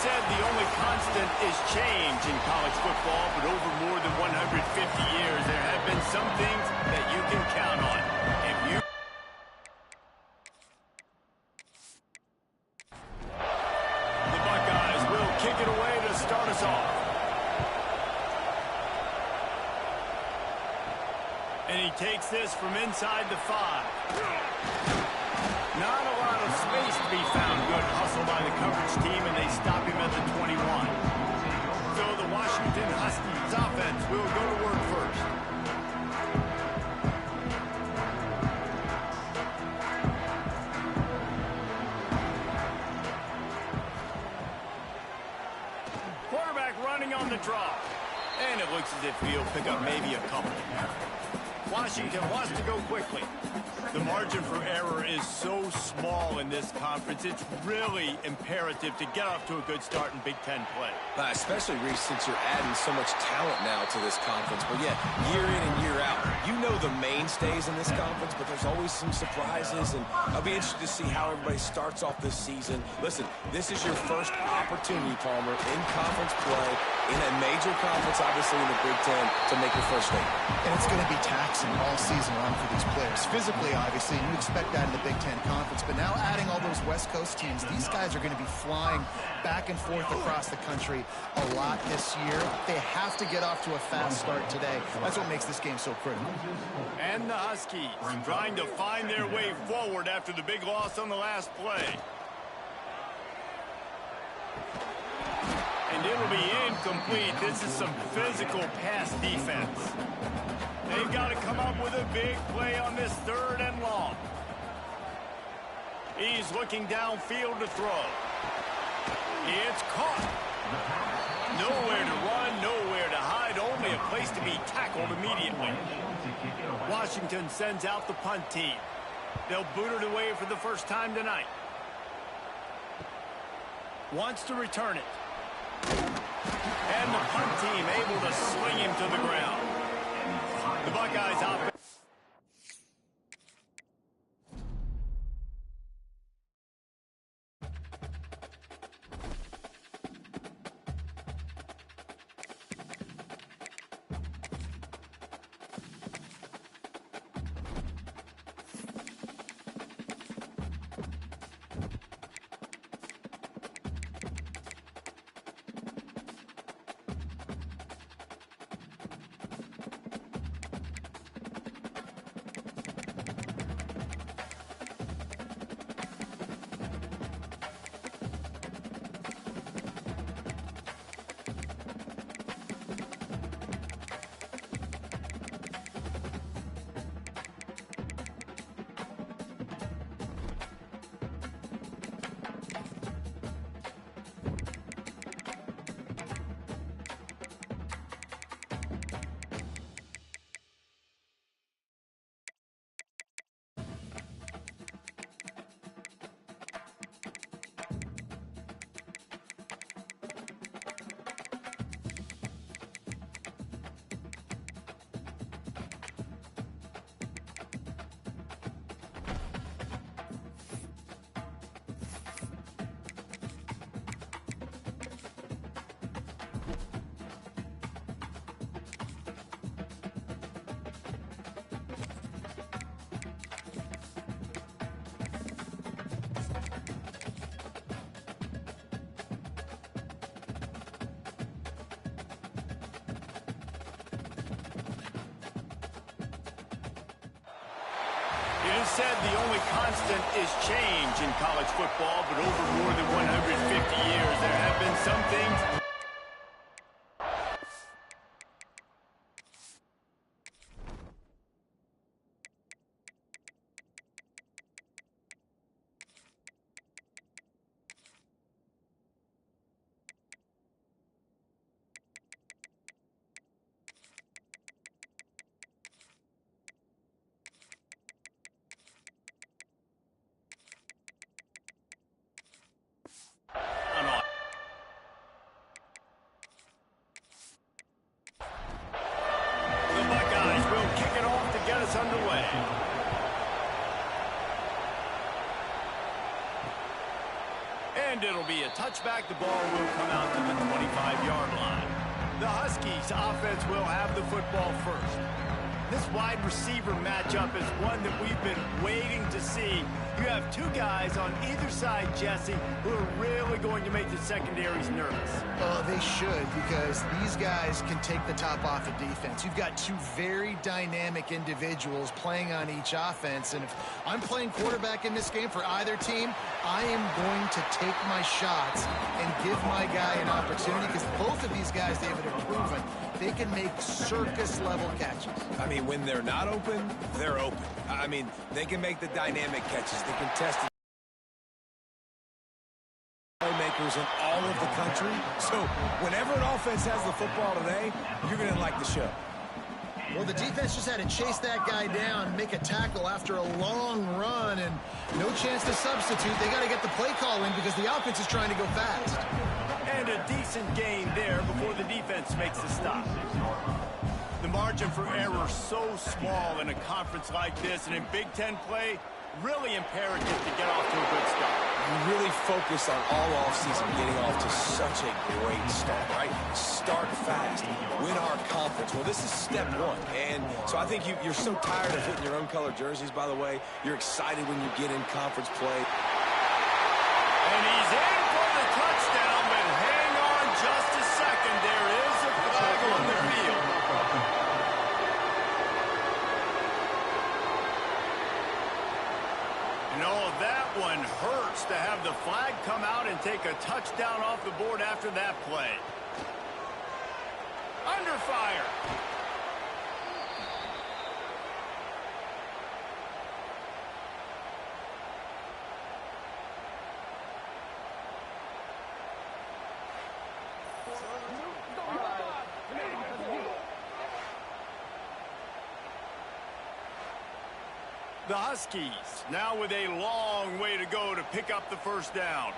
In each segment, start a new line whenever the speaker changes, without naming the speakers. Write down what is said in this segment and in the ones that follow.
said the only constant is change in college football, but over more than 150 years, there have been some things that you can count on. If you... The Buckeyes will kick it away to start us off. And he takes this from inside the 5. Not a lot of space to be found. Good hustle by the coverage team, and they stop him at the 21. So the Washington Huskies offense will go to work first. Quarterback running on the draw. And it looks as if he'll pick up maybe a couple. Washington wants to go quickly. The margin for error is so small in this conference. It's really imperative to get off to a good start in Big Ten play.
Especially, Reese, since you're adding so much talent now to this conference. But yeah, year in and year out, you know the mainstays in this conference, but there's always some surprises. And I'll be interested to see how everybody starts off this season. Listen, this is your first opportunity, Palmer, in conference play, in a major conference, obviously in the Big Ten, to make your first statement.
And it's going to be taxing all season long for these players. Physically, obviously, and you expect that in the Big Ten Conference. But now adding all those West Coast teams, these guys are going to be flying back and forth across the country a lot this year. They have to get off to a fast start today. That's what makes this game so critical.
And the Huskies trying to find their way forward after the big loss on the last play. And it'll be incomplete. This is some physical pass defense. They've got to come up with a big play on this 3rd and long. He's looking downfield to throw. It's caught. Nowhere to run, nowhere to hide, only a place to be tackled immediately. Washington sends out the punt team. They'll boot it away for the first time tonight. Wants to return it. And the punt team able to swing him to the ground. The Buckeyes out. It is said the only constant is change in college football, but over more than 150 years, there have been some things... underway. And And it'll be a touchback. The ball will come out to the 25-yard line. The Huskies offense will have the football first. This wide receiver matchup is one that we've been waiting to see. You have two guys on either side, Jesse, who are really going to make the secondaries nervous.
Oh, they should, because these guys can take the top off of defense. You've got two very dynamic individuals playing on each offense, and if I'm playing quarterback in this game for either team, I am going to take my shots and give my guy an opportunity, because both of these guys, David, have proven they can make circus-level catches.
I mean, when they're not open, they're open. I mean, they can make the dynamic catches, the contested playmakers in all of the country. So whenever an offense has the football today, you're going to like the show.
Well, the defense just had to chase that guy down, make a tackle after a long run, and no chance to substitute. They got to get the play call in because the offense is trying to go fast.
And a decent gain there before the defense makes the stop. The margin for error so small in a conference like this, and in Big Ten play, really imperative to get off to a good start.
You really focus on all offseason getting off to such a great start, right? Start fast, win our conference. Well, this is step one. And so I think you're so tired of hitting your own color jerseys, by the way. You're excited when you get in conference play.
And he's in for the touchdown, but hang on just a second. There is a flag on the field. No, that one hurts to have the flag come out and take a touchdown off the board after that play. Under fire. The Huskies now with a long way to go to pick up the first down.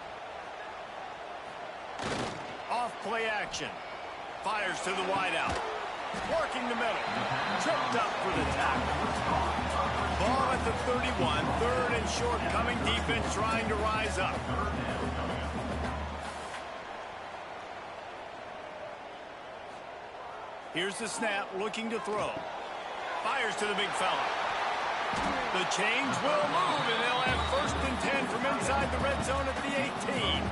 Off play action. Fires to the wideout. Working the middle. Tripped up for the tackle. Ball at the 31. Third and short coming. Defense trying to rise up. Here's the snap, looking to throw. Fires to the big fella. The change will move, and they'll have first and 10 from inside the red zone at the 18.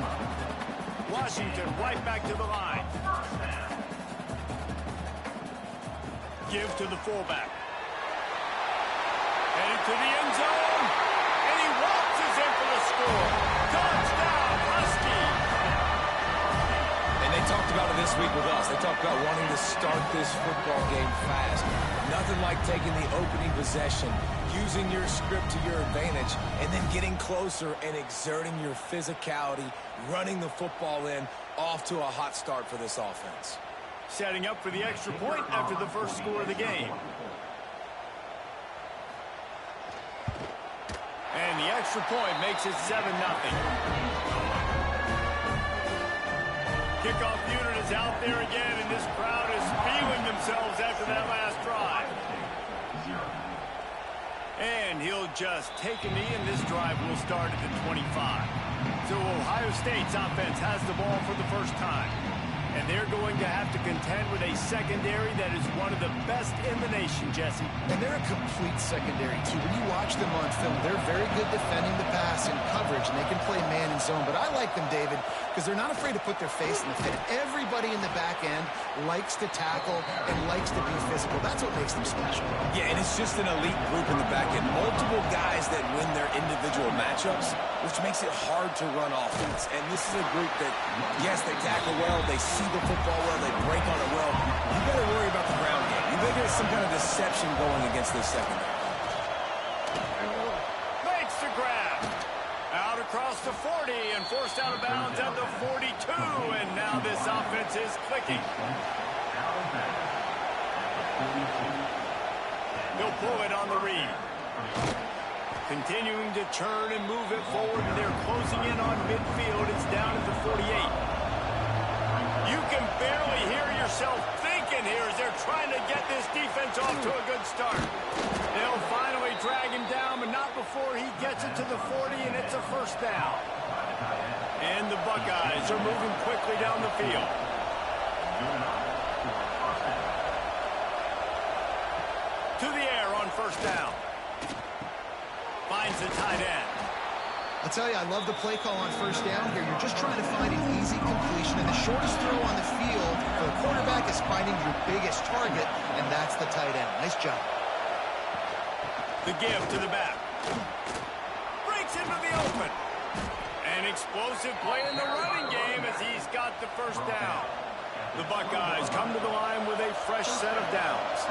Washington right back to the line. Give to the fullback. Headed to the end zone, and he waltzes in for the score. Touchdown, Huskies!
And they talked about it this week with us. They talked about wanting to start this football game fast. Nothing like taking the opening possession, using your script to your advantage, and then getting closer and exerting your physicality, running the football in, off to a hot start for this offense.
Setting up for the extra point after the first score of the game. And the extra point makes it 7-0. Kickoff unit is out there again, and this crowd is feeling themselves after that last drive. And he'll just take a knee, and this drive will start at the 25. So Ohio State's offense has the ball for the first time. And they're going to have to contend with a secondary that is one of the best in the nation, Jesse.
And they're a complete secondary, too. When you watch them on film, they're very good defending the pass and coverage, and they can play man and zone. But I like them, David, because they're not afraid to put their face in the fit. Everybody in the back end likes to tackle and likes to be physical. That's what makes them special.
Yeah, and it's just an elite group in the back end. Multiple guys that win their individual matchups, which makes it hard to run offense. And this is a group that, yes, they tackle well, they see the football well, they break on it well. You better worry about the ground game. You better get some kind of deception going against this secondary.
Makes the grab. Out across the 40 and forced out of bounds at the 42. And now this offense is clicking. He'll pull it on the read. Continuing to turn and move it forward, and they're closing in on midfield. It's down at the 48. You can barely hear yourself thinking here as they're trying to get this defense off to a good start. They'll finally drag him down, but not before he gets it to the 40, and it's a first down. And the Buckeyes are moving quickly down the field. To the air on first down. Finds the tight end.
I'll tell you, I love the play call on first down here. You're just trying to find an easy completion, and the shortest throw on the field for the quarterback is finding your biggest target, and that's the tight end. Nice job.
The give to the back. Breaks into the open. An explosive play in the running game as he's got the first down. The Buckeyes come to the line with a fresh set of downs.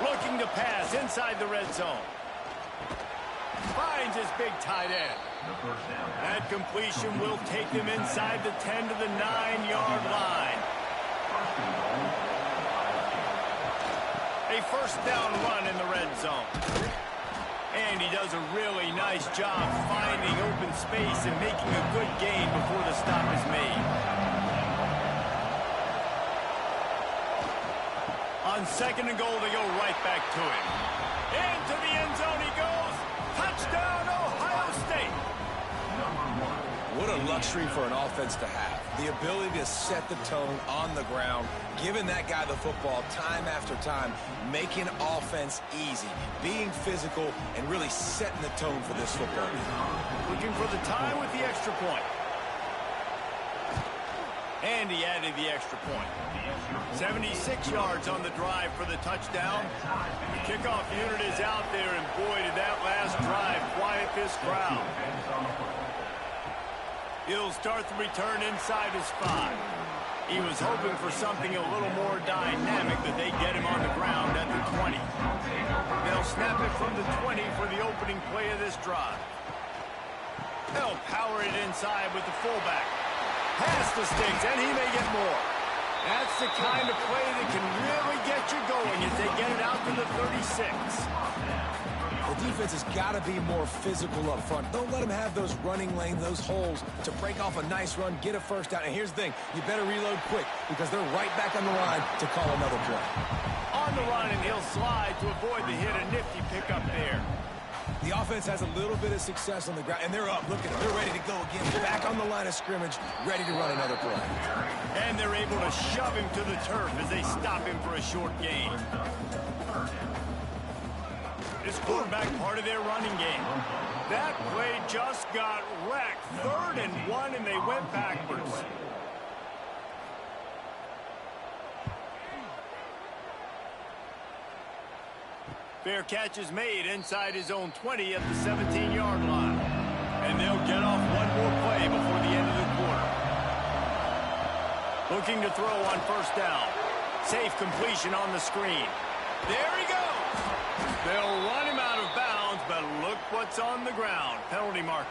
Looking to pass inside the red zone. Finds his big tight end. That completion will take them inside the 10 to the 9-yard line. A first down run in the red zone. And he does a really nice job finding open space and making a good gain before the stop is made. On second and goal, they go right back to him. Into the end zone he goes. Touchdown, Ohio State.
What a luxury for an offense to have. The ability to set the tone on the ground, giving that guy the football time after time, making offense easy, being physical, and really setting the tone for this football game.
Looking for the tie with the extra point. And he added the extra point. 76 yards on the drive for the touchdown. The kickoff unit is out there, and boy, did that last drive quiet this crowd. He'll start the return inside his 5. He was hoping for something a little more dynamic, that they get him on the ground at the 20. They'll snap it from the 20 for the opening play of this drive. They'll power it inside with the fullback. Pass the sticks, and he may get more. That's the kind of play that can really get you going as they get it out to the 36.
The defense has got to be more physical up front. Don't let them have those running lanes, those holes to break off a nice run, get a first down. And here's the thing, you better reload quick because they're right back on the line to call another play.
On the run, and he'll slide to avoid the hit. A nifty pickup there.
The offense has a little bit of success on the ground, and they're up. Look at them. They're ready to go again. Back on the line of scrimmage, ready to run another play.
And they're able to shove him to the turf as they stop him for a short gain. This quarterback part of their running game. That play just got wrecked. 3rd and 1, and they went backwards. Fair catch is made inside his own 20 at the 17-yard line. And they'll get off one more play before the end of the quarter. Looking to throw on first down. Safe completion on the screen. There he goes. They'll run him out of bounds, but look what's on the ground. Penalty marker.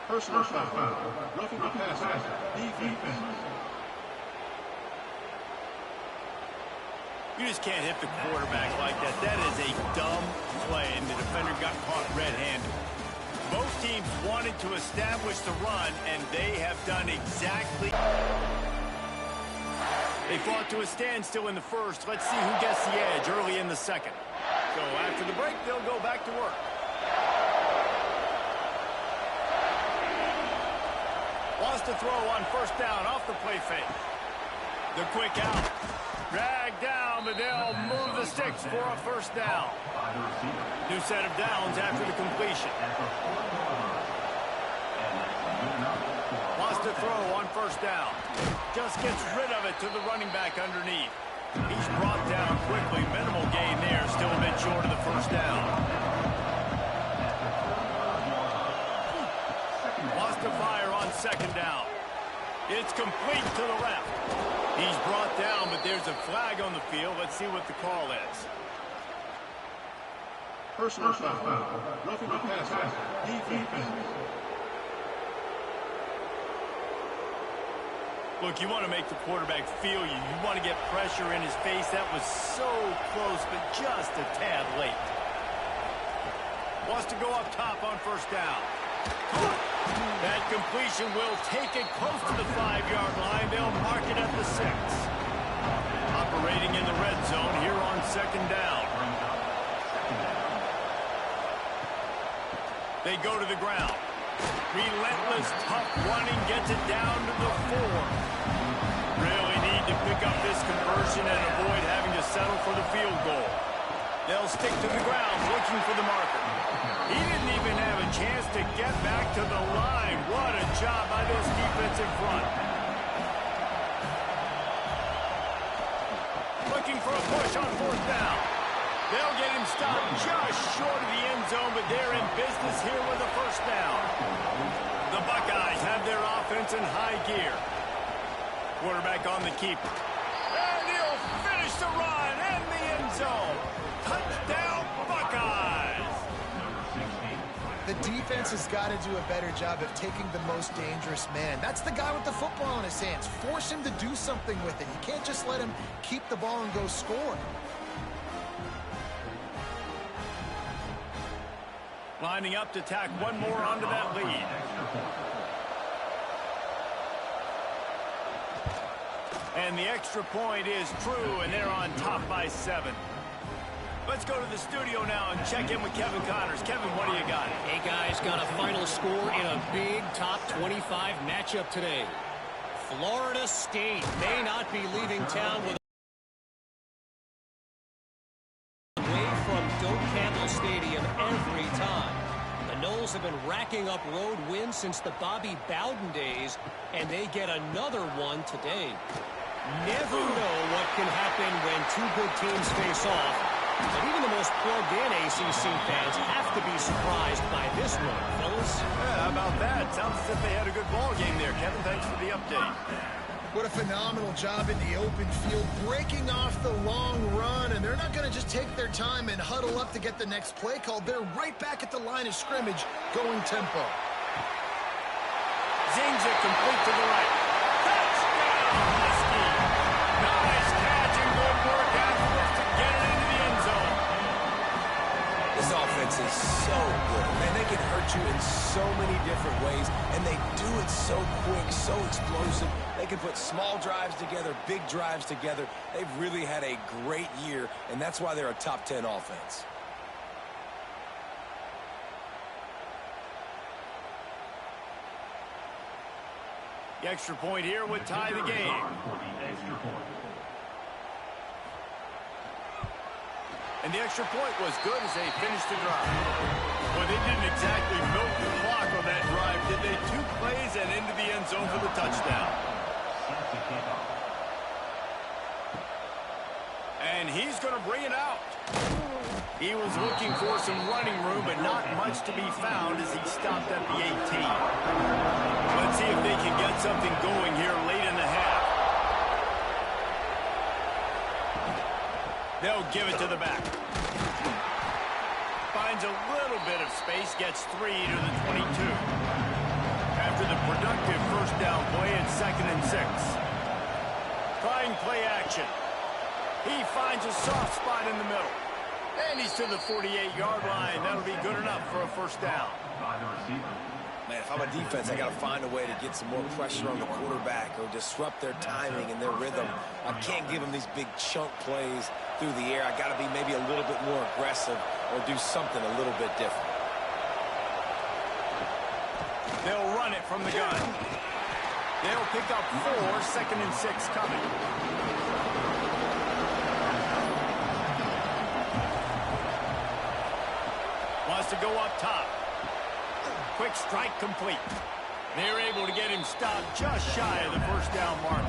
Personal foul. Roughing the passer. Defense.
You just can't hit the quarterback like that. That is a dumb play, and the defender got caught red-handed. Both teams wanted to establish the run, and they have done exactly. They fought to a standstill in the first. Let's see who gets the edge early in the second. So after the break, they'll go back to work. Wants to throw on first down off the play fake. The quick out. Dragged down, but they'll move the sticks for a first down. New set of downs after the completion. Wants to throw on first down. Just gets rid of it to the running back underneath. He's brought down quickly. Minimal gain there. Still a bit short of the first down. Wants to fire on second down. It's complete to the left. He's brought down, but there's a flag on the field. Let's see what the call is.
Personal foul. Roughing the passer. Defense.
Look, you want to make the quarterback feel you. You want to get pressure in his face. That was so close, but just a tad late. Wants to go up top on first down. That completion will take it close to the 5-yard line. They'll mark it at the 6. Operating in the red zone here on second down. they go to the ground. Relentless, tough running gets it down to the 4. Really need to pick up this conversion and avoid having to settle for the field goal. They'll stick to the ground looking for the marker. He didn't even have a chance to get back to the line. What a job by this defensive front. Looking for a push on 4th down. They'll get him stopped just short of the end zone, but they're in business here with a 1st down. The Buckeyes have their offense in high gear. Quarterback on the keeper. And he'll finish the run in the end zone. Touchdown, Buckeyes!
The defense has got to do a better job of taking the most dangerous man. That's the guy with the football in his hands. Force him to do something with it. You can't just let him keep the ball and go score.
Lining up to tack one more onto that lead. And the extra point is true, and they're on top by 7. Let's go to the studio now and check in with Kevin Connors. Kevin, what do you got?
Hey, guys, got a final score in a big top 25 matchup today. Florida State may not be leaving town with away from Doak Campbell Stadium every time. The Noles have been racking up road wins since the Bobby Bowden days, and they get another one today. Never know what can happen when 2 good teams face off. But even the most plugged-in ACC fans have to be surprised by this one, fellas.
Yeah, how about that? Sounds as if they had a good ball game there. Kevin, thanks for the update.
What a phenomenal job in the open field, breaking off the long run, and they're not going to just take their time and huddle up to get the next play called. They're right back at the line of scrimmage, going tempo.
Zings it complete to the right. Touchdown, Husky! Nice catch and good work afterwards to get it into the end zone.
This offense is so good. Man, they can hurt you in so many different ways, and they do it so quick, so explosive. They can put small drives together, big drives together. They've really had a great year, and that's why they're a top 10 offense.
The extra point here would tie the game. And the extra point was good as they finished the drive. Well, they didn't exactly milk the clock on that drive, did they? 2 plays and into the end zone for the touchdown. And he's going to bring it out. He was looking for some running room, but not much to be found as he stopped at the 18. Let's see if they can get something going here late in the half. They'll give it to the back. Finds a little bit of space, gets 3 to the 22. After the productive 1st down play, it's 2nd and 6. Trying play action. He finds a soft spot in the middle. And he's to the 48-yard line. That'll be good enough for a 1st down.
Man, if I'm a defense, I got to find a way to get some more pressure on the quarterback or disrupt their timing and their rhythm. I can't give them these big chunk plays through the air. I got to be maybe a little bit more aggressive or do something a little bit different.
They'll run it from the gun. They'll pick up 4, 2nd and 6 coming. Wants to go up top. Quick strike complete. They're able to get him stopped just shy of the 1st down mark.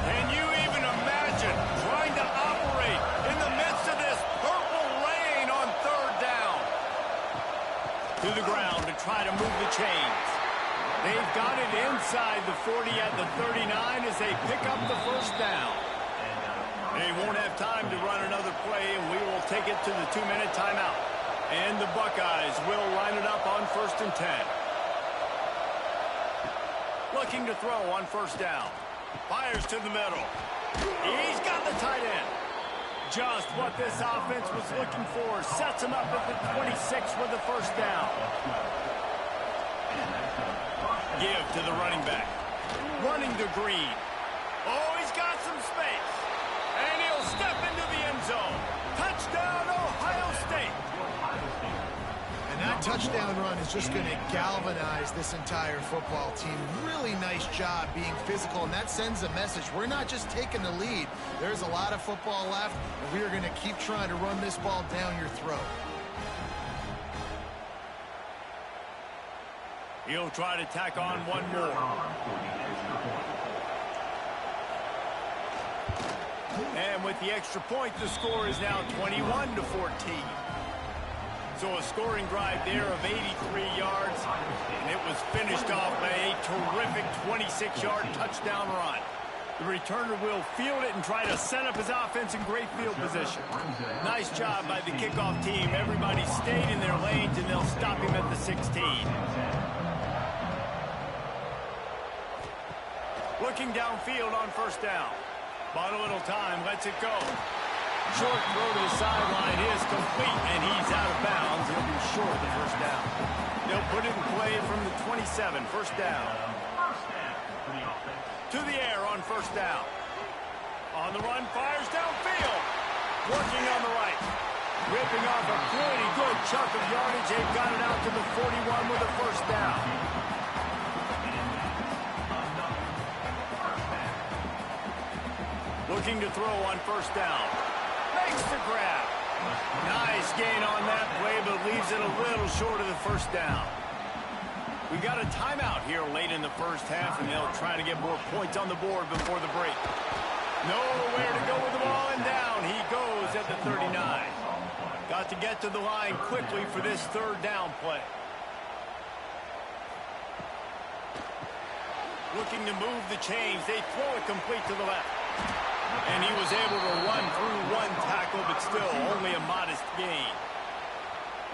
Can you even imagine trying to operate in the midst of this purple rain on 3rd down? To the ground to try to move the chains. They've got it inside the 40 at the 39 as they pick up the 1st down. They won't have time to run another play, and we will take it to the 2-minute timeout. And the Buckeyes will line it up on 1st and 10. Looking to throw on 1st down. Fires to the middle. He's got the tight end. Just what this offense was looking for. Sets him up at the 26 with the 1st down. Give to the running back. Running to Green. Oh, he's got some space. And he'll step into the end zone. Touchdown, Ohio State.
And that touchdown run is just going to galvanize this entire football team. Really nice job being physical, and that sends a message. We're not just taking the lead. There's a lot of football left, and we are going to keep trying to run this ball down your throat.
He'll try to tack on one more. And with the extra point, the score is now 21-14. So a scoring drive there of 83 yards, and it was finished off by a terrific 26-yard touchdown run. The returner will field it and try to set up his offense in great field position. Nice job by the kickoff team. Everybody stayed in their lanes, and they'll stop him at the 16. Looking downfield on first down. Bought a little time, lets it go. Short throw to the sideline is complete, and he's out of bounds. He'll be short of the first down. They'll put it in play from the 27, first down. To the air on first down. On the run, fires downfield. Working on the right. Ripping off a pretty good chunk of yardage. They've got it out to the 41 with a first down. Looking to throw on first down. Makes the grab. Nice gain on that play, but leaves it a little short of the first down. We got a timeout here late in the first half, and they'll try to get more points on the board before the break. Nowhere to go with the ball, and down he goes at the 39. Got to get to the line quickly for this third down play. Looking to move the chains. They throw it complete to the left. And he was able to run through one tackle, but still only a modest gain.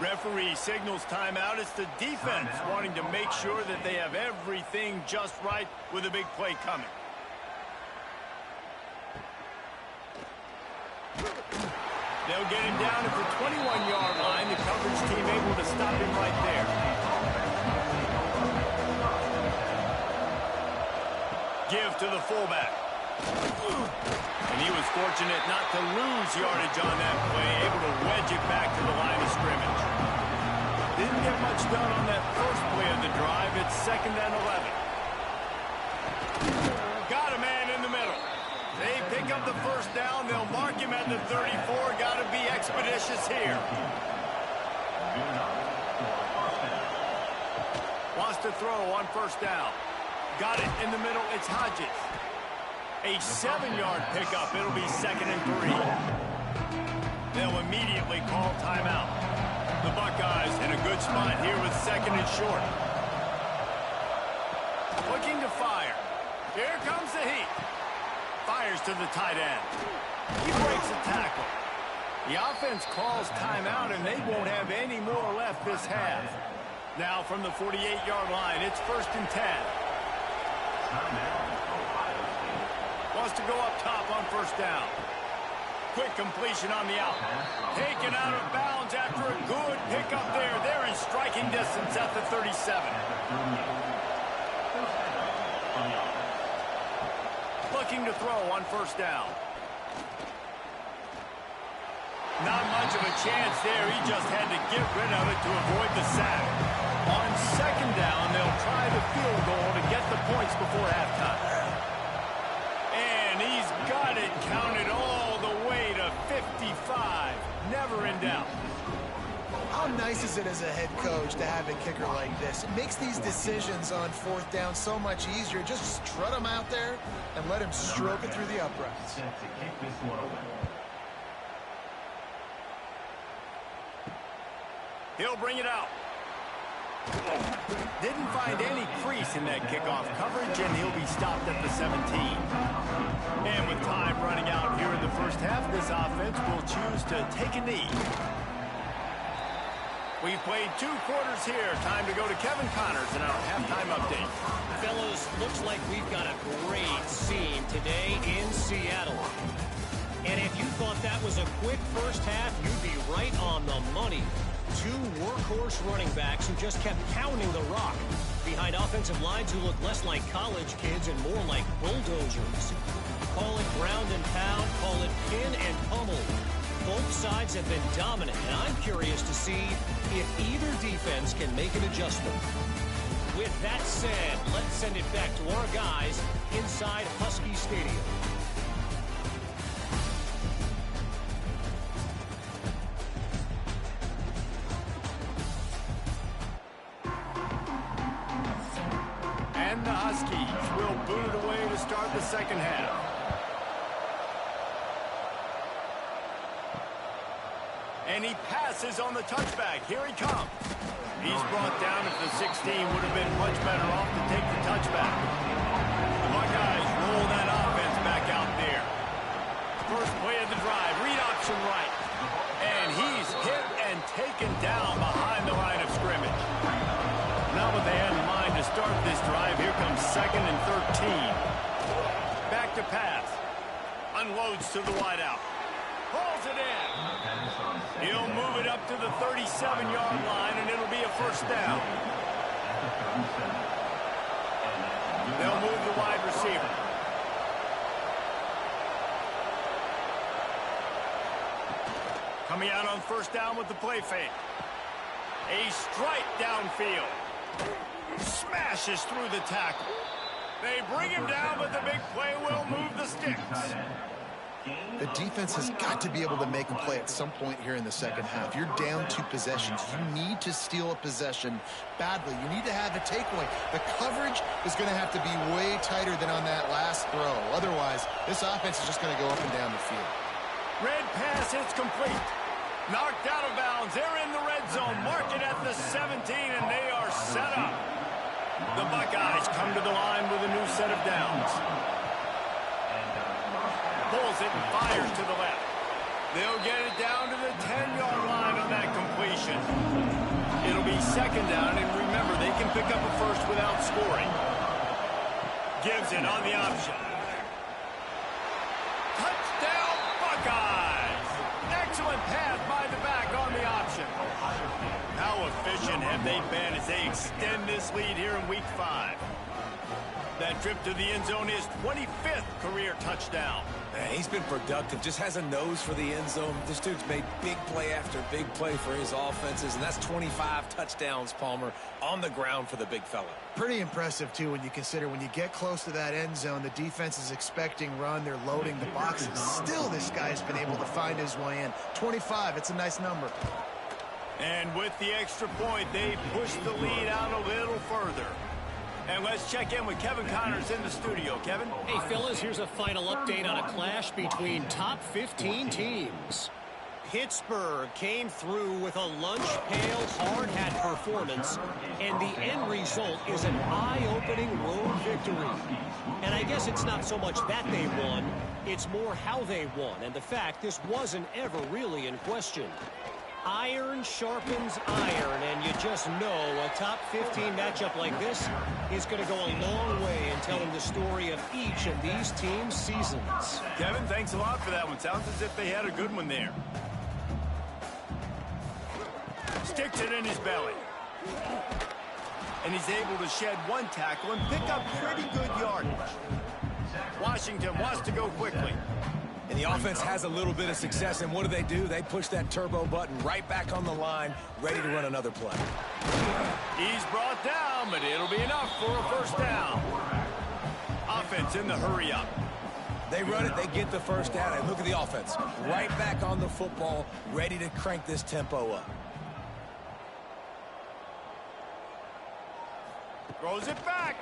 Referee signals timeout. It's the defense wanting to make sure that they have everything just right with a big play coming. They'll get him down at the 21-yard line. The coverage team able to stop him right there. Give to the fullback. And he was fortunate not to lose yardage on that play, able to wedge it back to the line of scrimmage. Didn't get much done on that first play of the drive. It's 2nd and 11. Got a man in the middle. They pick up the first down. They'll mark him at the 34. Got to be expeditious here. Wants to throw on first down. Got it in the middle. It's Hodges. A 7-yard pickup. It'll be 2nd and 3. They'll immediately call timeout. The Buckeyes in a good spot here with 2nd and short. Looking to fire. Here comes the heat. Fires to the tight end. He breaks a tackle. The offense calls timeout, and they won't have any more left this half. Now from the 48-yard line, it's 1st and 10. Wants to go up top on first down. Quick completion on the out. Taken out of bounds after a good pickup there. They're in striking distance at the 37. Looking to throw on first down. Not much of a chance there. He just had to get rid of it to avoid the sack. On 2nd down, they'll try the field goal to get the points before halftime. And he's got it counted all the way to 55. Never in doubt.
How nice is it as a head coach to have a kicker like this? It makes these decisions on 4th down so much easier. Just strut him out there and let him stroke it through the uprights.
He'll bring it out. Didn't find any crease in that kickoff coverage, and he'll be stopped at the 17. And with time running out here in the first half, this offense will choose to take a knee. We've played 2 quarters here. Time to go to Kevin Connors in our halftime update.
Fellas, looks like we've got a great scene today in Seattle. And if you thought that was a quick first half, you'd be right on the money. 2 workhorse running backs who just kept pounding the rock behind offensive lines who look less like college kids and more like bulldozers. Call it ground and pound, call it pin and pummel. Both sides have been dominant, and I'm curious to see if either defense can make an adjustment. With that said, let's send it back to our guys inside Husky Stadium.
And the Huskies will boot it away to start the second half. And he passes on the touchback. Here he comes. He's brought down if the 16 would have been much better off to take the touchback. The Buckeyes roll that offense back out there. First play of the drive, read option right. And he's hit and taken down behind the line of scrimmage. Not what they had in mind to start this drive. Here comes 2nd and 13. Back to pass. Unloads to the wideout. Pulls it in. He'll move it up to the 37-yard line, and it'll be a first down. They'll move the wide receiver. Coming out on first down with the play fake. A strike downfield. Smashes through the tackle. They bring him down, but the big play will move the sticks.
The defense has got to be able to make a play at some point here in the second half. You're down 2 possessions. You need to steal a possession badly. You need to have a takeaway. The coverage is going to have to be way tighter than on that last throw. Otherwise, this offense is just going to go up and down the field.
Red pass hits complete. Knocked out of bounds. They're in the red zone. Mark it at the 17, and they are set up. The Buckeyes come to the line with a new set of downs. Pulls it and fires to the left. They'll get it down to the 10-yard line on that completion. It'll be second down, and remember, they can pick up a first without scoring. Gives it on the option. Touchdown, Buckeyes! Excellent pass by the back on the option. How efficient have they been as they extend this lead here in Week 5? That trip to the end zone is 25th career touchdown.
Man, he's been productive, just has a nose for the end zone. This dude's made big play after big play for his offenses, and that's 25 touchdowns, Palmer, on the ground for the big fella.
Pretty impressive, too, when you consider when you get close to that end zone, the defense is expecting run, they're loading the boxes. Still, this guy's been able to find his way in. 25, it's a nice number.
And with the extra point, they push the lead out a little further. And let's check in with Kevin Connors in the studio. Kevin?
Hey, fellas, here's a final update on a clash between top 15 teams. Pittsburgh came through with a lunch pail hard hat performance, and the end result is an eye-opening road victory. And I guess it's not so much that they won, it's more how they won, and the fact this wasn't ever really in question. Iron sharpens iron, and you just know a top 15 matchup like this is going to go a long way in telling the story of each of these teams' seasons.
Kevin, thanks a lot for that one. Sounds as if they had a good one there. Sticks it in his belly. And he's able to shed one tackle and pick up pretty good yardage. Washington wants to go quickly.
And the offense has a little bit of success, and what do? They push that turbo button right back on the line, ready to run another play.
He's brought down, but it'll be enough for a first down. Offense in the hurry up.
They run it, they get the first down, and look at the offense. Right back on the football, ready to crank this tempo up.
Throws it back.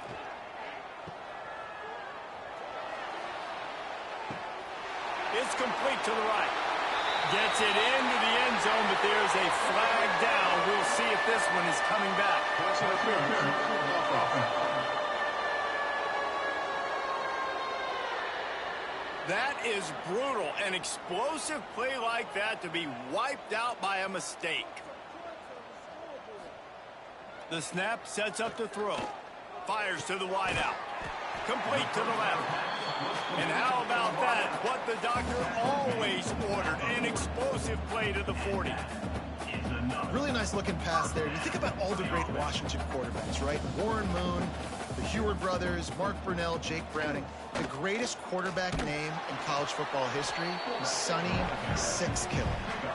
It's complete to the right. Gets it into the end zone, but there's a flag down. We'll see if this one is coming back. That is brutal. An explosive play like that to be wiped out by a mistake. The snap sets up the throw. Fires to the wideout. Complete to the left. And how about that? What the doctor always ordered. An explosive play to the 40.
Really nice looking pass there. You think about all the great Washington quarterbacks, right? Warren Moon, the Heward brothers, Mark Brunell, Jake Browning. The greatest quarterback name in college football history is Sonny Sixkiller.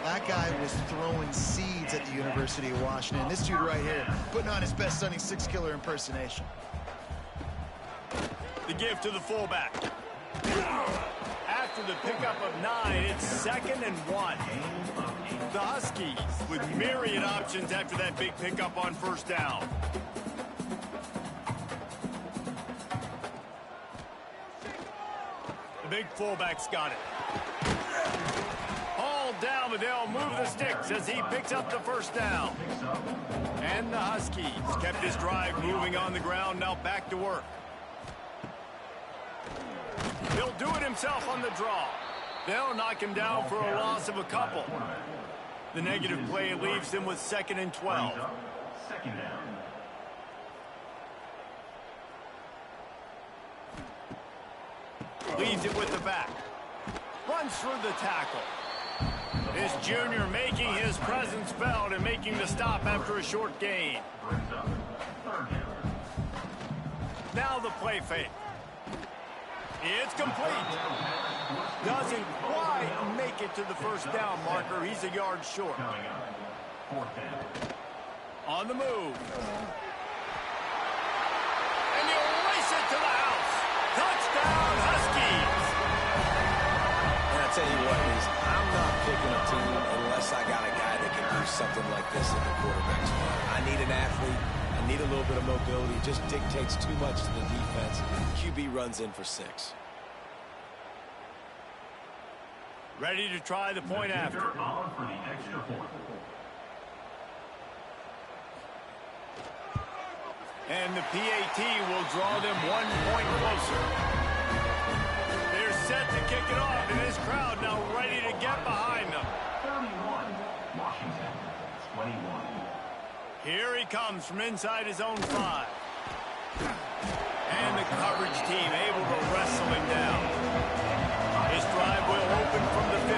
That guy was throwing seeds at the University of Washington. This dude right here putting on his best Sonny Sixkiller impersonation.
The give to the fullback. After the pickup of 9, it's 2nd and 1. The Huskies with myriad options after that big pickup on first down. The big fullback's got it. Hauled down, but they'll move the sticks as he picks up the first down. And the Huskies kept this drive moving on the ground, now back to work. He'll do it himself on the draw. They'll knock him down for a loss of a couple. The negative play leaves them with 2nd and 12.
Second down.
Leaves it with the back. Runs through the tackle. This junior making his presence felt and making the stop after a short gain. Now the play fake. It's complete. Doesn't quite make it to the first down marker. He's a yard short. On the move. And he'll race it to the house. Touchdown, Huskies.
And I tell you what, I'm not picking a team unless I got a guy that can do something like this in the quarterback spot. I need an athlete. I need a little bit of mobility. It just dictates too much to the defense. QB runs in for 6.
Ready to try the point after. And the PAT will draw them 1 point closer. They're set to kick it off, and this crowd now ready to get behind them.
31, Washington, 21.
Here he comes from inside his own 5. And the coverage team able to wrestle him down. His drive will open from the 15.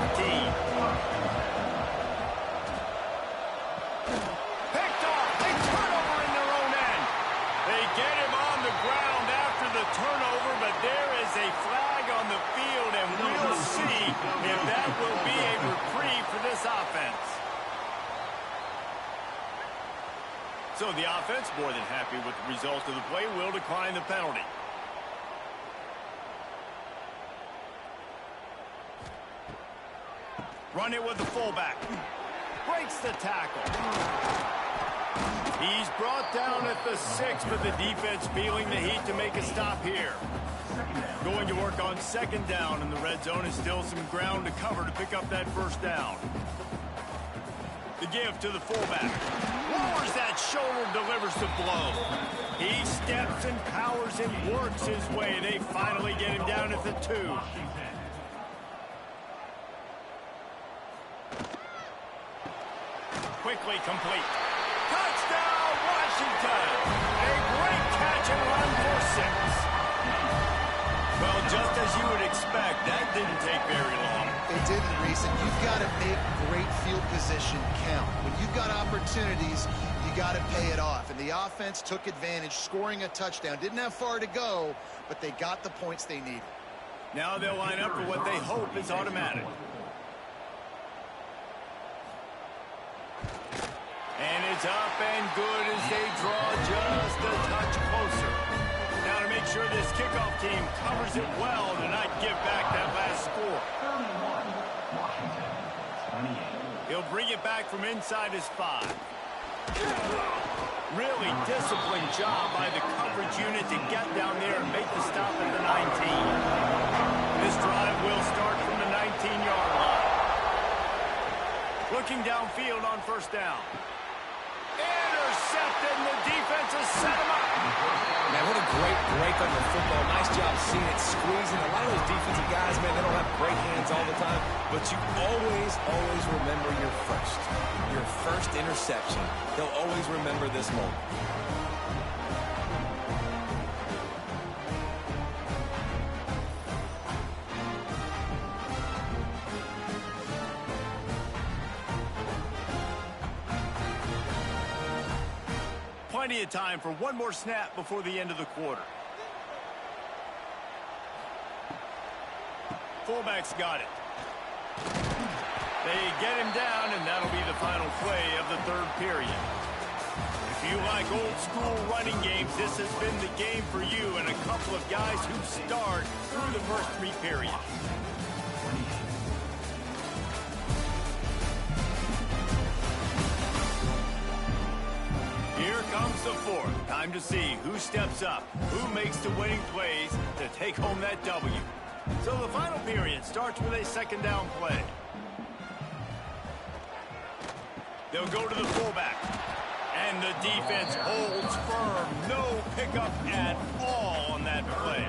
Picked off. They turn over in their own end. They get him on the ground after the turnover, but there is a flag on the field, and we'll see if that will be a reprieve for this offense. So the offense, more than happy with the result of the play, will decline the penalty. Run it with the fullback. Breaks the tackle. He's brought down at the 6, but the defense feeling the heat to make a stop here. Going to work on 2nd down, and the red zone is still some ground to cover to pick up that first down. The give to the fullback. Lowers that shoulder, delivers the blow. He steps and powers and works his way. They finally get him down at the 2. Quickly complete. Touchdown, Washington! A great catch and run for 6. Well, just as you would expect, that didn't take very long.
It didn't, Reese, and you've got to make great field position count. When you've got opportunities, you got to pay it off. And the offense took advantage, scoring a touchdown. Didn't have far to go, but they got the points they needed.
Now they'll line up for what they hope is automatic. And it's up and good as they draw just a touch closer. Now to make sure this kickoff team covers it well to not give back that last score.
31, Washington, 28.
He'll bring it back from inside his 5. Really disciplined job by the coverage unit to get down there and make the stop at the 19. This drive will start from the 19-yard line. Looking downfield on first down. Intercepted, and the defense has set him up.
Man, what a great break on the football. Nice job seeing it squeezing. A lot of those defensive guys, man, they don't have great hands all the time, but you always remember your first interception. They'll always remember this moment.
Plenty of time for one more snap before the end of the quarter. fullback's got it. They get him down, and that'll be the final play of the third period. If you like old-school running games, this has been the game for you and a couple of guys who start through the first three periods. Here comes the fourth. Time to see who steps up, who makes the winning plays to take home that W. So the final period starts with a second down play. They'll go to the fullback. And the defense holds firm. No pickup at all on that play.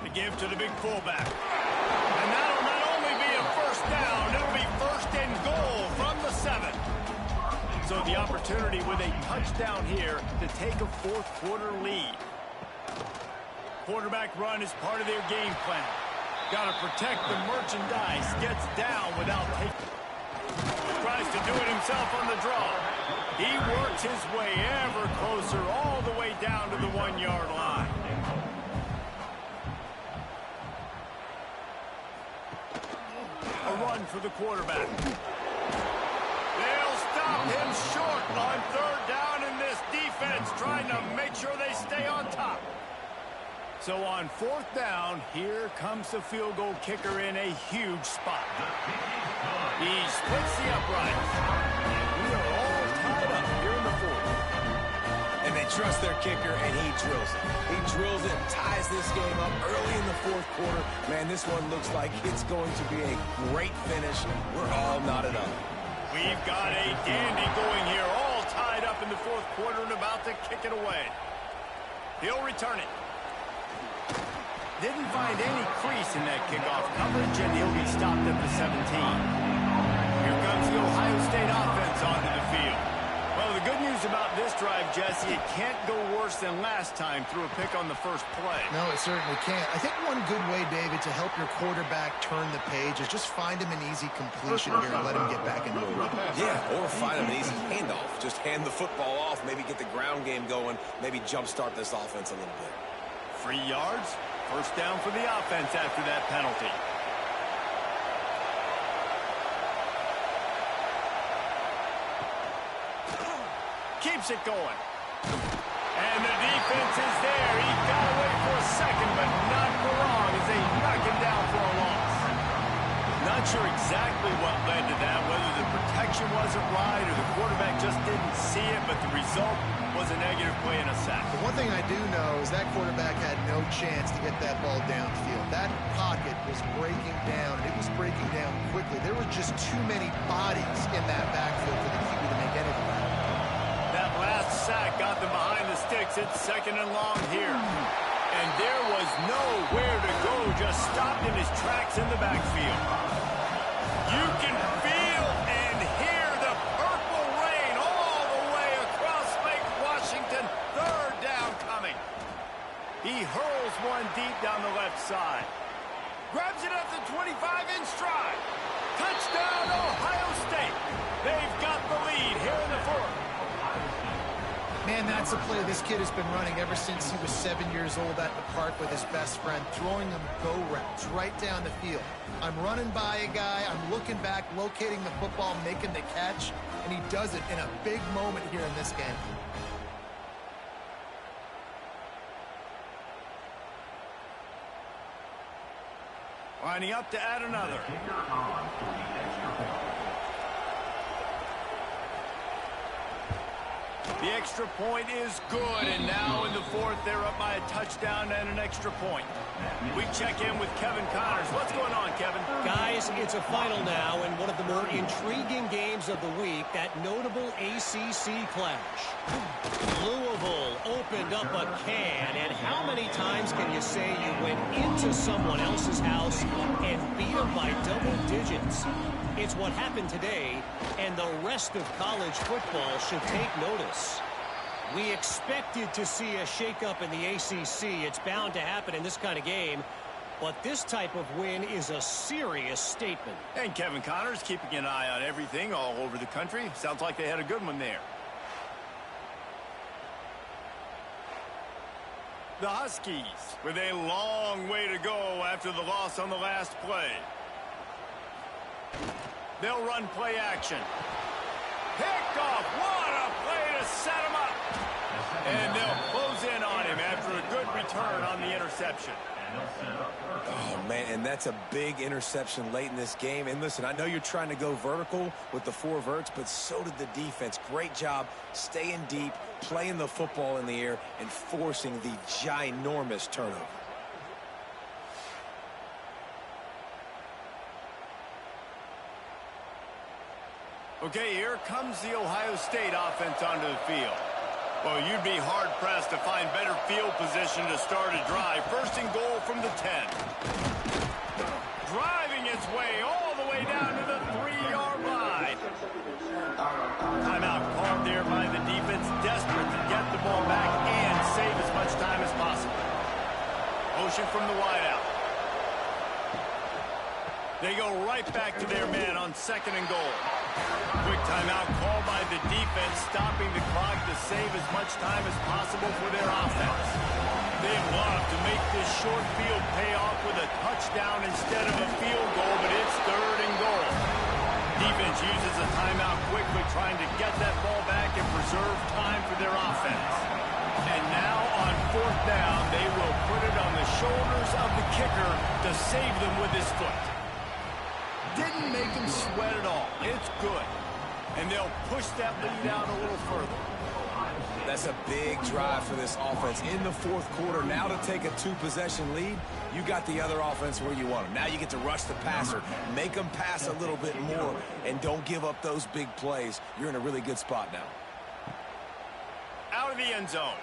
They give to the big fullback. And that'll not only be a first down, it'll be first and goal from the 7. So the opportunity with a touchdown here to take a fourth quarter lead. Quarterback run is part of their game plan. Got to protect the merchandise. Gets down without taking. Tries to do it himself on the draw. He works his way ever closer all the way down to the 1-yard line. A run for the quarterback. They'll stop him short on third down, in this defense trying to make sure they stay on top. So on fourth down, here comes the field goal kicker in a huge spot. He splits the uprights. We are all tied up here in the fourth.
And they trust their kicker, and he drills it. He drills it and ties this game up early in the fourth quarter. Man, this one looks like it's going to be a great finish. We're all knotted up.
We've got a dandy going here, all tied up in the fourth quarter and about to kick it away. He'll return it. Didn't find any crease in that kickoff coverage, and he'll be stopped at the 17. Here comes the Ohio State offense onto the field. Well, the good news about this drive, Jesse, it can't go worse than last time through a pick on the first play.
No, it certainly can't. I think one good way, David, to help your quarterback turn the page is just find him an easy completion here and let him get back into the run.
Yeah, or find him an easy handoff. Just hand the football off, maybe get the ground game going, maybe jumpstart this offense a little bit.
3 yards. First down for the offense after that penalty. Keeps it going. And the defense is there. He got away for a second, but not for long as they knock him down for a loss. Not sure exactly what led to that, whether the protection wasn't right or the quarterback just didn't see it, but the result was a negative play and a sack.
The one thing I do know is that quarterback had no chance to get that ball downfield. That pocket was breaking down, and it was breaking down quickly. There were just too many bodies in that backfield for the QB to make anything happen.
That last sack got them behind the sticks. It's second and long here. And there was nowhere to go, just stopped in his tracks in the backfield. You can feel and hear the purple rain all the way across Lake Washington. Third down coming. He hurls one deep down the left side. Grabs it at the 25 in stride. Touchdown, Ohio State. They've got the lead here in the fourth.
Man, that's a play this kid has been running ever since he was 7 years old at the park with his best friend, throwing him go routes right down the field. I'm running by a guy, I'm looking back, locating the football, making the catch, and he does it in a big moment here in this game.
Lining up to add another. The extra point is good, and now in the fourth, they're up by a touchdown and an extra point. We check in with Kevin Connors. What's going on, Kevin?
Guys, it's a final now in one of the more intriguing games of the week, that notable ACC clash. Louisville opened up a can, and how many times can you say you went into someone else's house and beat them by double digits? It's what happened today, and the rest of college football should take notice. We expected to see a shakeup in the ACC. It's bound to happen in this kind of game. But this type of win is a serious statement.
And Kevin Connors keeping an eye on everything all over the country. Sounds like they had a good one there. The Huskies with a long way to go after the loss on the last play. They'll run play action. Picked off. What a play to set him up. And they'll close in on him after a good return on the interception.
Oh, man, and that's a big interception late in this game. And listen, I know you're trying to go vertical with the 4 verts, but so did the defense. Great job staying deep, playing the football in the air, and forcing the ginormous turnover.
Okay, here comes the Ohio State offense onto the field. Well, you'd be hard-pressed to find better field position to start a drive. First and goal from the 10. Driving its way all the way down to the 3-yard line. Timeout called there by the defense, desperate to get the ball back and save as much time as possible. Motion from the wideout. They go right back to their man on 2nd and goal. Quick timeout called by the defense, stopping the clock to save as much time as possible for their offense. They'd love to make this short field pay off with a touchdown instead of a field goal, but it's 3rd and goal. Defense uses a timeout quickly, trying to get that ball back and preserve time for their offense. And now on 4th down, they will put it on the shoulders of the kicker to save them with his foot. Didn't make him sweat at all. It's good. And they'll push that lead out a little further.
That's a big drive for this offense in the 4th quarter. Now to take a 2-possession lead, you got the other offense where you want them. Now you get to rush the passer, make them pass a little bit more, and don't give up those big plays. You're in a really good spot now.
Out of the end zone.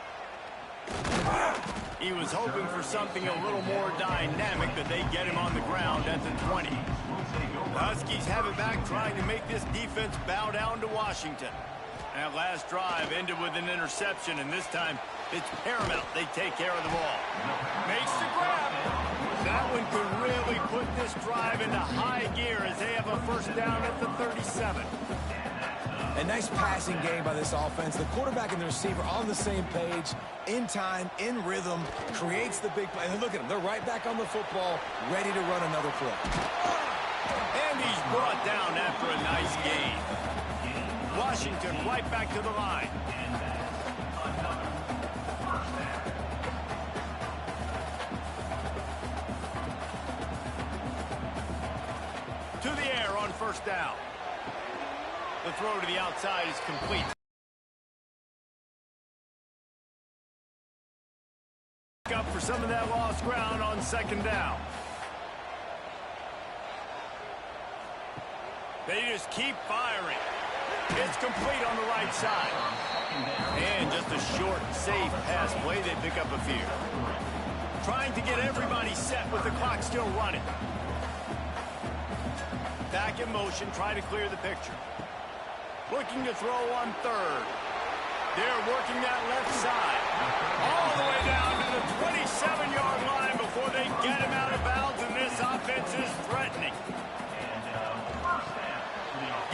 He was hoping for something a little more dynamic, that they get him on the ground at the 20. The Huskies have it back, trying to make this defense bow down to Washington. That last drive ended with an interception, and this time it's paramount they take care of the ball. Makes the grab. That one could really put this drive into high gear as they have a 1st down at the 37.
A nice passing game by this offense. The quarterback and the receiver on the same page, in time, in rhythm, creates the big play. And look at them. They're right back on the football, ready to run another play.
And he's brought down after a nice gain. Washington right back to the line. To the air on 1st down. The throw to the outside is complete. Up for some of that lost ground on 2nd down. They just keep firing. It's complete on the right side. And just a short, safe pass play. They pick up a few. Trying to get everybody set with the clock still running. Back in motion, try to clear the picture. Looking to throw on 3rd. They're working that left side. All the way down to the 27-yard line before they get him out of bounds, and this offense is threatening.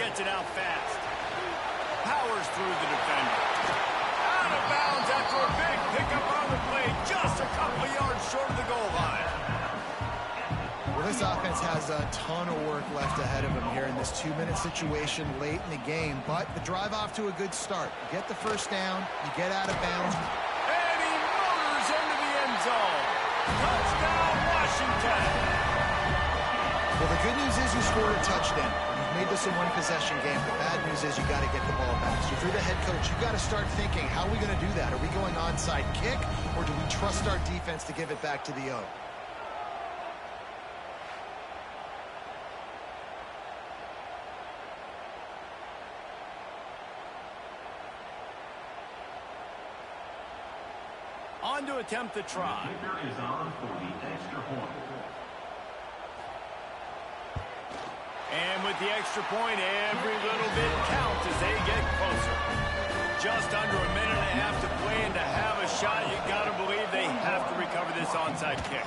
Gets it out fast. Powers through the defender. Out of bounds after a big pickup on the play, just a couple of yards short of the goal line.
Well, this offense has a ton of work left ahead of them here in this 2-minute situation late in the game, but the drive off to a good start. You get the 1st down, you get out of bounds.
And he motors into the end zone. Touchdown, Washington.
Well, the good news is you scored a touchdown. You've made this a 1-possession game. The bad news is you got to get the ball back. So if you're the head coach, you got to start thinking, how are we going to do that? Are we going onside kick, or do we trust our defense to give it back to the O?
On to attempt the try.
Is on for the extra point.
And with the extra point, every little bit counts as they get closer. Just under a minute and a half to play, and to have a shot, you got to believe they have to recover this onside kick.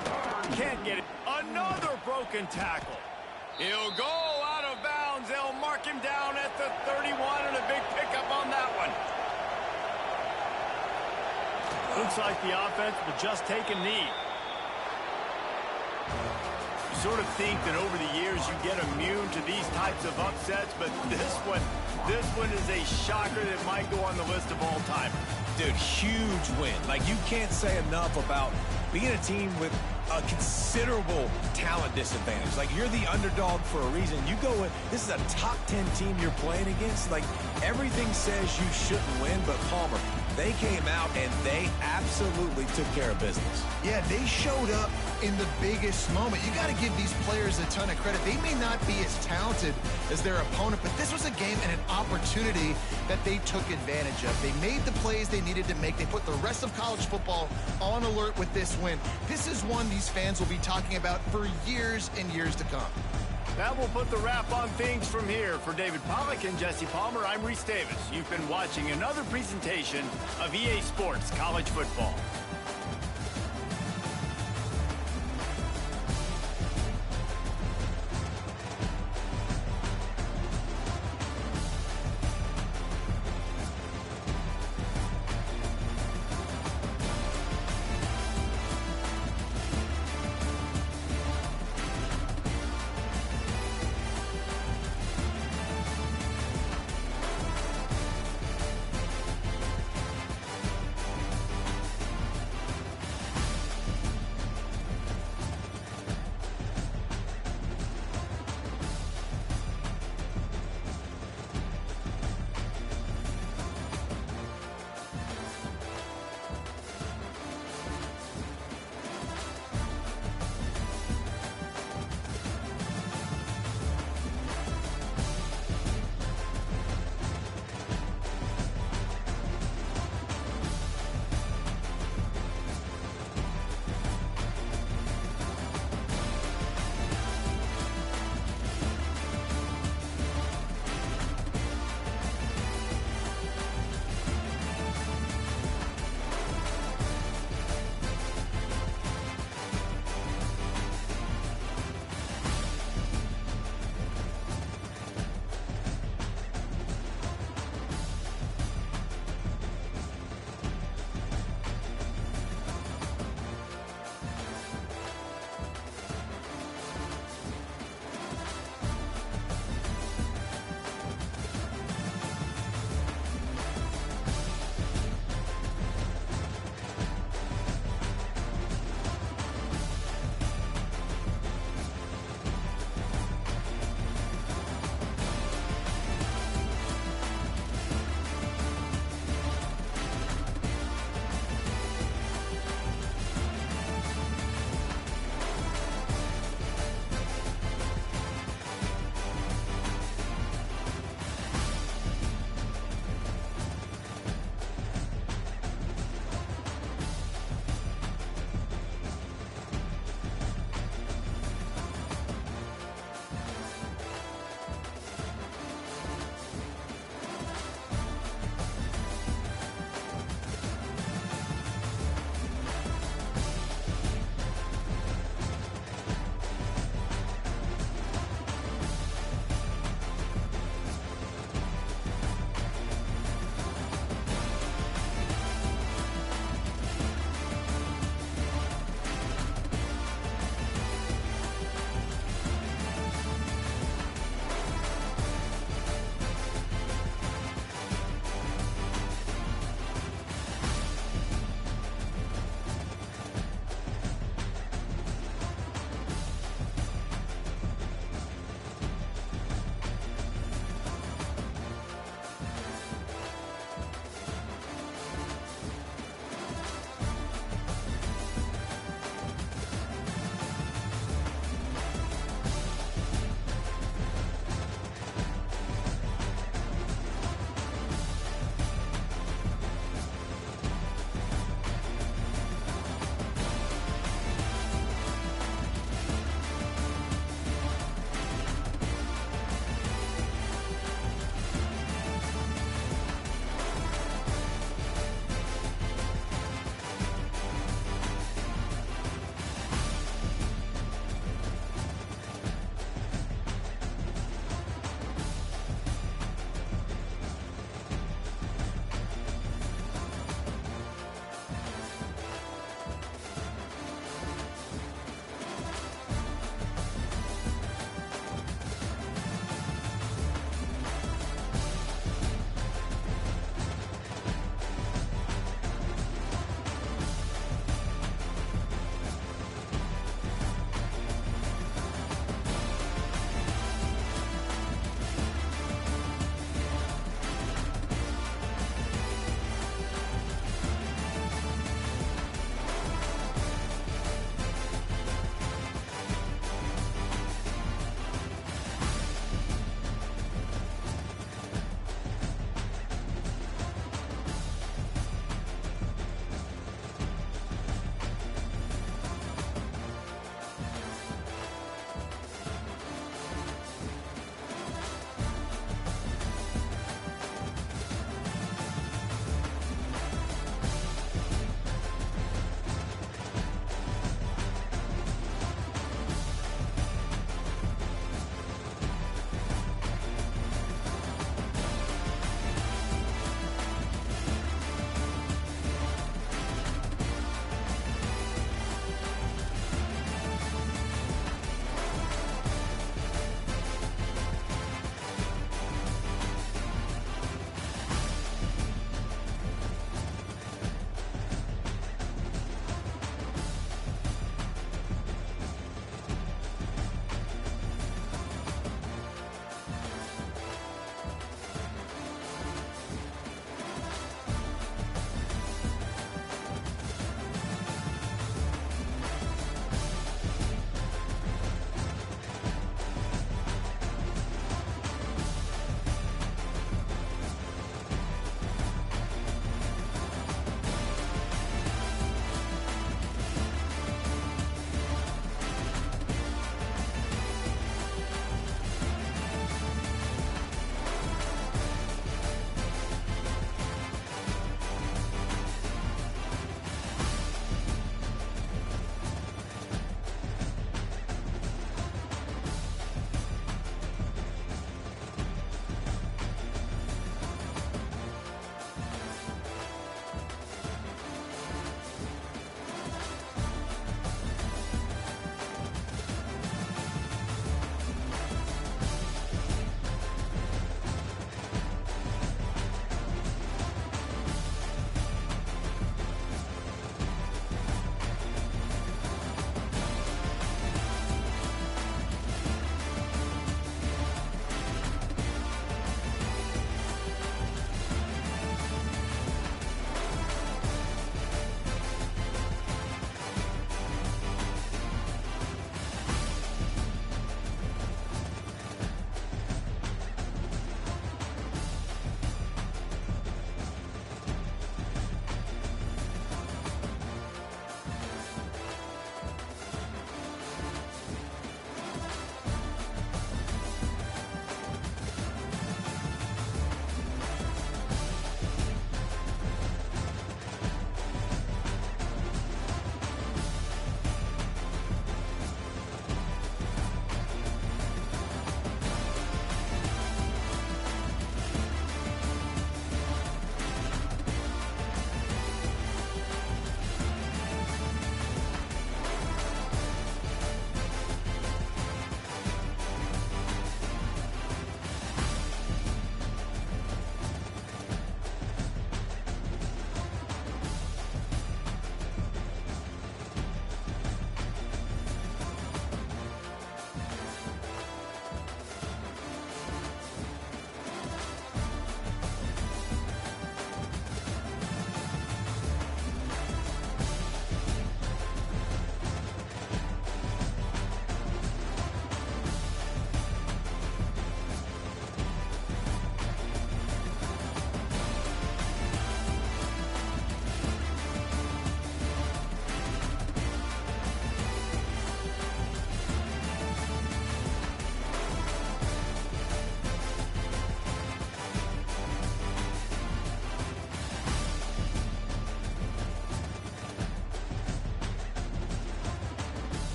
Can't get it. Another broken tackle. He'll go out of bounds. They'll mark him down at the 31, and a big pickup on that one. Looks like the offense will just take a knee. You sort of think that over the years you get immune to these types of upsets, but this one is a shocker that might go on the list of all time.
Dude, huge win. Like, you can't say enough about being a team with a considerable talent disadvantage. Like, you're the underdog for a reason. You go in, this is a top 10 team you're playing against. Like, everything says you shouldn't win, but Palmer, they came out and they absolutely took care of business.
Yeah, they showed up in the biggest moment. You got to give these players a ton of credit. They may not be as talented as their opponent, but this was a game and an opportunity that they took advantage of. They made the plays they needed to make. They put the rest of college football on alert with this win. This is one these fans will be talking about for years and years to come.
That will put the wrap on things from here. For David Pollack and Jesse Palmer, I'm Reese Davis. You've been watching another presentation of EA Sports College Football.